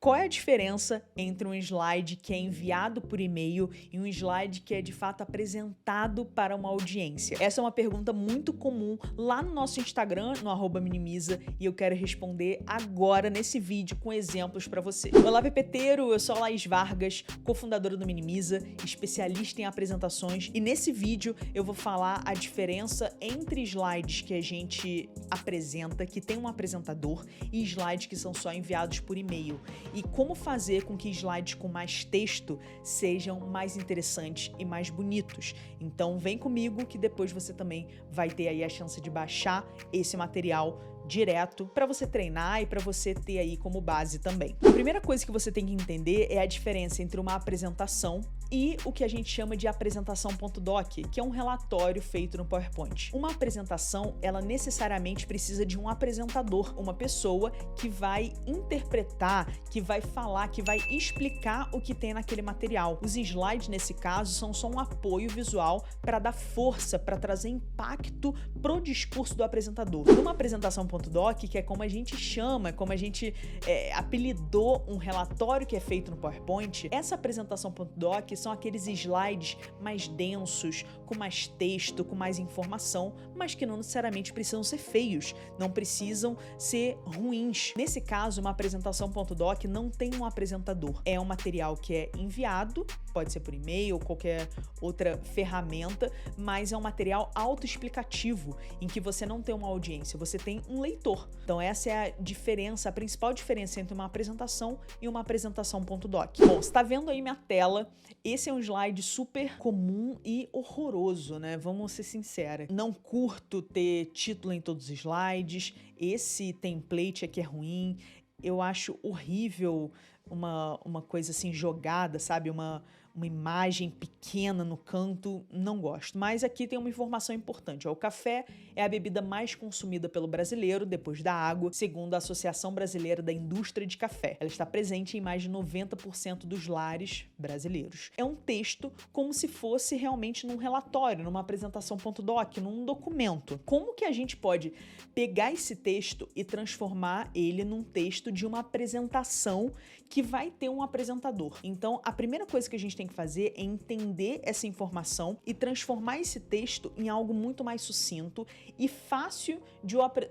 Qual é a diferença entre um slide que é enviado por e-mail e um slide que é de fato apresentado para uma audiência? Essa é uma pergunta muito comum lá no nosso Instagram, no @minimiza, e eu quero responder agora nesse vídeo com exemplos para você. Olá, PPteiro, eu sou a Laís Vargas, cofundadora do Minimiza, especialista em apresentações, e nesse vídeo eu vou falar a diferença entre slides que a gente apresenta, que tem um apresentador, e slides que são só enviados por e-mail. E como fazer com que slides com mais texto sejam mais interessantes e mais bonitos. Então vem comigo que depois você também vai ter aí a chance de baixar esse material direto para você treinar e para você ter aí como base também. A primeira coisa que você tem que entender é a diferença entre uma apresentação e o que a gente chama de apresentação.doc, que é um relatório feito no PowerPoint. Uma apresentação, ela necessariamente precisa de um apresentador, uma pessoa que vai interpretar, que vai falar, que vai explicar o que tem naquele material. Os slides, nesse caso, são só um apoio visual para dar força, para trazer impacto pro discurso do apresentador. Numa apresentação.doc, que é como a gente chama, como a gente apelidou um relatório que é feito no PowerPoint, essa apresentação.doc são aqueles slides mais densos, com mais texto, com mais informação, mas que não necessariamente precisam ser feios, não precisam ser ruins. Nesse caso, uma apresentação.doc não tem um apresentador. É um material que é enviado, pode ser por e-mail ou qualquer outra ferramenta, mas é um material autoexplicativo, em que você não tem uma audiência, você tem um leitor. Então essa é a diferença, a principal diferença entre uma apresentação e uma apresentação.doc. Bom, você tá vendo aí minha tela, esse é um slide super comum e horroroso, né? Vamos ser sinceros. Não curto ter título em todos os slides, esse template aqui é ruim, eu acho horrível uma coisa assim jogada, sabe? Uma imagem pequena no canto, não gosto. Mas aqui tem uma informação importante. O café é a bebida mais consumida pelo brasileiro, depois da água, segundo a Associação Brasileira da Indústria de Café. Ela está presente em mais de 90% dos lares brasileiros. É um texto como se fosse realmente num relatório, numa apresentação.doc, num documento. Como que a gente pode pegar esse texto e transformar ele num texto de uma apresentação que vai ter um apresentador? Então, a primeira coisa que a gente tem que fazer é entender essa informação e transformar esse texto em algo muito mais sucinto e fácil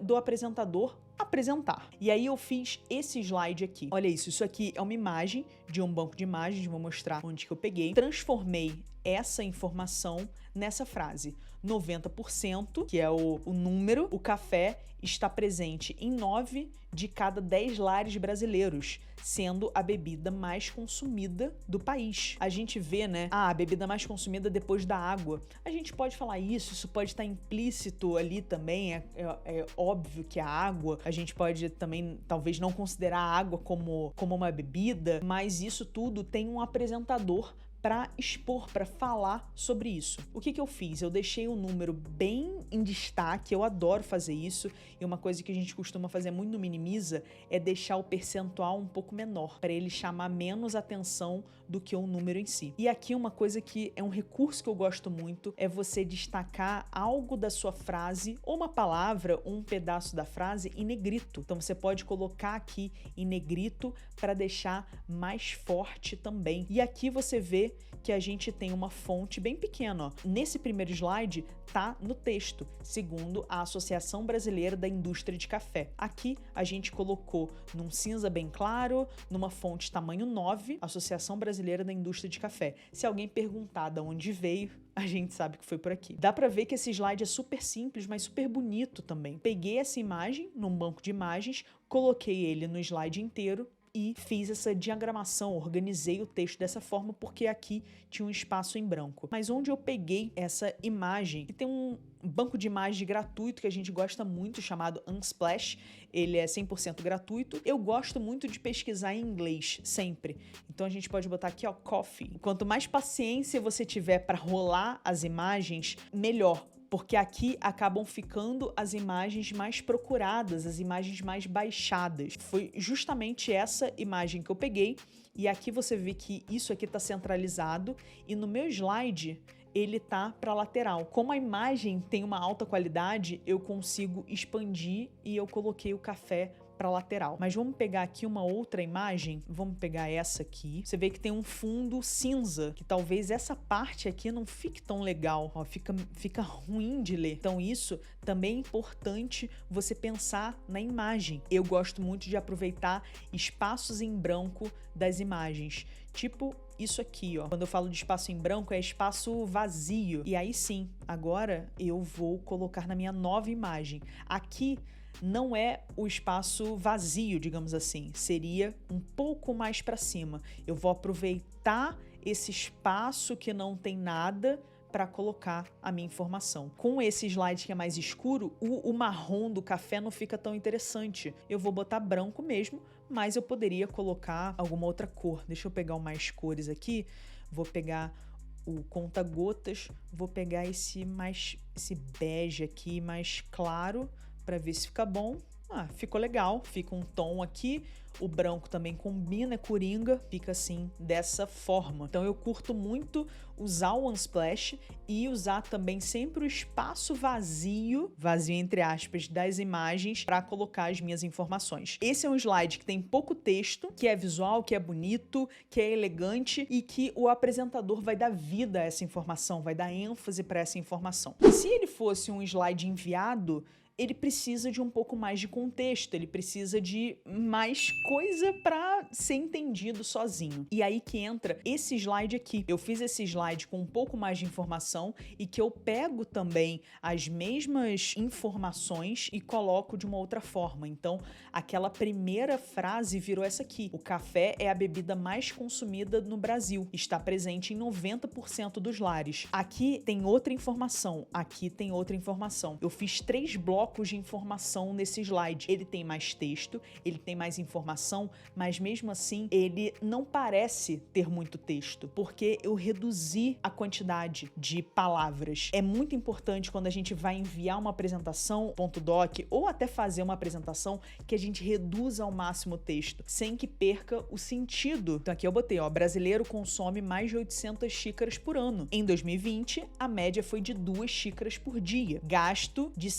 do apresentador apresentar. E aí eu fiz esse slide aqui. Olha isso aqui é uma imagem de um banco de imagens, vou mostrar onde que eu peguei. Transformei essa informação nessa frase. 90%, que é o número, o café está presente em 9 de cada 10 lares brasileiros, sendo a bebida mais consumida do país. A gente vê, né, a bebida mais consumida depois da água. A gente pode falar isso pode estar implícito ali também, é óbvio que a água, a gente pode também, talvez não considerar a água como uma bebida, mas isso tudo tem um apresentador para expor, para falar sobre isso. O que eu fiz? Eu deixei um número bem em destaque, eu adoro fazer isso, e uma coisa que a gente costuma fazer muito no Minimiza é deixar o percentual um pouco menor, para ele chamar menos atenção do que o número em si. E aqui uma coisa que é um recurso que eu gosto muito, é você destacar algo da sua frase, ou uma palavra, ou um pedaço da frase em negrito. Então você pode colocar aqui em negrito para deixar mais forte também. E aqui você vê que a gente tem uma fonte bem pequena, ó. Nesse primeiro slide tá no texto, segundo a Associação Brasileira da Indústria de Café. Aqui a gente colocou num cinza bem claro, numa fonte tamanho 9, Associação Brasileira da Indústria de Café. Se alguém perguntar de onde veio, a gente sabe que foi por aqui. Dá pra ver que esse slide é super simples, mas super bonito também. Peguei essa imagem num banco de imagens, coloquei ele no slide inteiro e fiz essa diagramação, organizei o texto dessa forma porque aqui tinha um espaço em branco. Mas onde eu peguei essa imagem, que tem um banco de imagens gratuito que a gente gosta muito, chamado Unsplash, ele é 100% gratuito. Eu gosto muito de pesquisar em inglês, sempre. Então a gente pode botar aqui, ó, coffee. Quanto mais paciência você tiver para rolar as imagens, melhor. Porque aqui acabam ficando as imagens mais procuradas, as imagens mais baixadas. Foi justamente essa imagem que eu peguei, e aqui você vê que isso aqui está centralizado, e no meu slide ele tá para a lateral. Como a imagem tem uma alta qualidade, eu consigo expandir e eu coloquei o café para lateral. Mas vamos pegar aqui uma outra imagem, vamos pegar essa aqui. Você vê que tem um fundo cinza, que talvez essa parte aqui não fique tão legal, ó, fica ruim de ler. Então isso também é importante você pensar na imagem. Eu gosto muito de aproveitar espaços em branco das imagens, tipo isso aqui, ó. Quando eu falo de espaço em branco, é espaço vazio. E aí sim, agora eu vou colocar na minha nova imagem. Aqui não é o espaço vazio, digamos assim, seria um pouco mais para cima. Eu vou aproveitar esse espaço que não tem nada para colocar a minha informação. Com esse slide que é mais escuro, o marrom do café não fica tão interessante. Eu vou botar branco mesmo, mas eu poderia colocar alguma outra cor. Deixa eu pegar mais cores aqui. Vou pegar o conta-gotas, vou pegar esse bege aqui mais claro para ver se fica bom. Ficou legal, fica um tom aqui. O branco também combina, é coringa, fica assim, dessa forma. Então eu curto muito usar o Unsplash e usar também sempre o espaço vazio entre aspas, das imagens para colocar as minhas informações. Esse é um slide que tem pouco texto, que é visual, que é bonito, que é elegante e que o apresentador vai dar vida a essa informação, vai dar ênfase para essa informação. Se ele fosse um slide enviado, ele precisa de um pouco mais de contexto, ele precisa de mais coisa para ser entendido sozinho. E aí que entra esse slide aqui. Eu fiz esse slide com um pouco mais de informação e que eu pego também as mesmas informações e coloco de uma outra forma. Então, aquela primeira frase virou essa aqui. O café é a bebida mais consumida no Brasil. Está presente em 90% dos lares. Aqui tem outra informação, aqui tem outra informação. Eu fiz 3 blocos de informação nesse slide. Ele tem mais texto, ele tem mais informação, mas mesmo assim ele não parece ter muito texto, porque eu reduzi a quantidade de palavras. É muito importante quando a gente vai enviar uma apresentação .doc ou até fazer uma apresentação que a gente reduza ao máximo o texto, sem que perca o sentido. Então aqui eu botei, ó, brasileiro consome mais de 800 xícaras por ano. Em 2020, a média foi de 2 xícaras por dia. Gasto de R$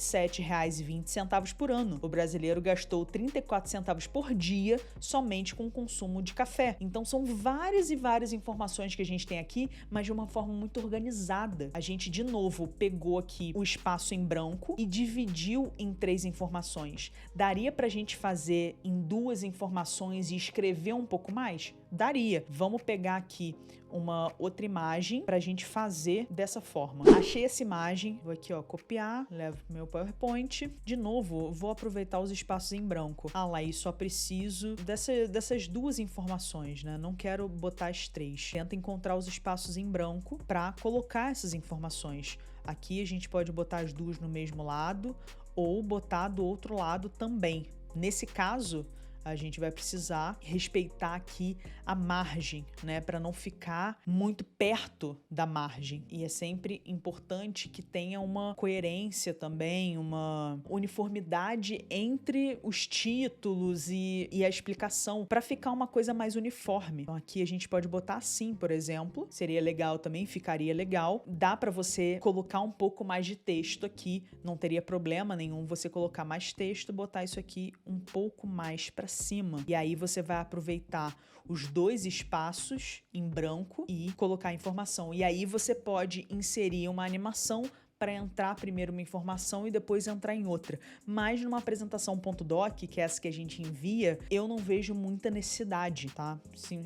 127,20 por ano. O brasileiro gastou 34 centavos por dia somente com o consumo de café. Então são várias e várias informações que a gente tem aqui, mas de uma forma muito organizada. A gente, de novo, pegou aqui o espaço em branco e dividiu em 3 informações. Daria pra gente fazer em 2 informações e escrever um pouco mais? Daria. Vamos pegar aqui uma outra imagem pra gente fazer dessa forma. Achei essa imagem, vou aqui, ó, copiar, levo pro meu PowerPoint. De novo, vou aproveitar os espaços em branco. Lá, só preciso dessas 2 informações, né? Não quero botar as 3. Tenta encontrar os espaços em branco pra colocar essas informações. Aqui a gente pode botar as 2 no mesmo lado ou botar do outro lado também. Nesse caso, a gente vai precisar respeitar aqui a margem, né, para não ficar muito perto da margem. E é sempre importante que tenha uma coerência também, uma uniformidade entre os títulos e a explicação, para ficar uma coisa mais uniforme. Então aqui a gente pode botar assim, por exemplo, seria legal também, ficaria legal. Dá para você colocar um pouco mais de texto aqui, não teria problema nenhum você colocar mais texto, botar isso aqui um pouco mais para cima. E aí você vai aproveitar os 2 espaços em branco e colocar a informação. E aí você pode inserir uma animação para entrar primeiro uma informação e depois entrar em outra. Mas numa apresentação .doc, que é essa que a gente envia, eu não vejo muita necessidade, tá?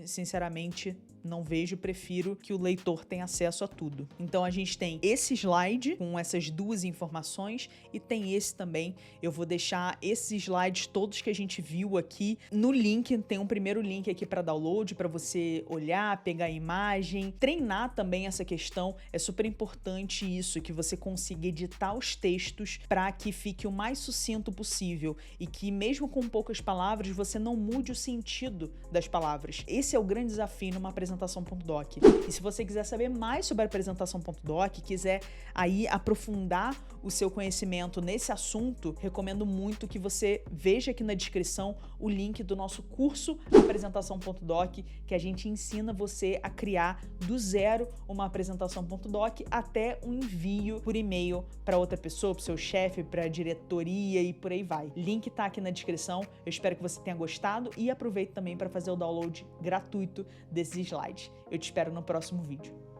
Sinceramente, não vejo, prefiro que o leitor tenha acesso a tudo. Então a gente tem esse slide com essas 2 informações e tem esse também. Eu vou deixar esses slides todos que a gente viu aqui no link, tem um primeiro link aqui para download, para você olhar, pegar a imagem, treinar também essa questão. É super importante isso, que você consiga editar os textos para que fique o mais sucinto possível e que mesmo com poucas palavras, você não mude o sentido das palavras. Esse é o grande desafio numa apresentação .doc. E se você quiser saber mais sobre a apresentação .doc, quiser aí aprofundar o seu conhecimento nesse assunto, recomendo muito que você veja aqui na descrição o link do nosso curso apresentação.doc, que a gente ensina você a criar do zero uma apresentação.doc até um envio por e-mail para outra pessoa, para o seu chefe, para a diretoria e por aí vai. Link tá aqui na descrição. Eu espero que você tenha gostado e aproveite também para fazer o download gratuito desses slides. Eu te espero no próximo vídeo.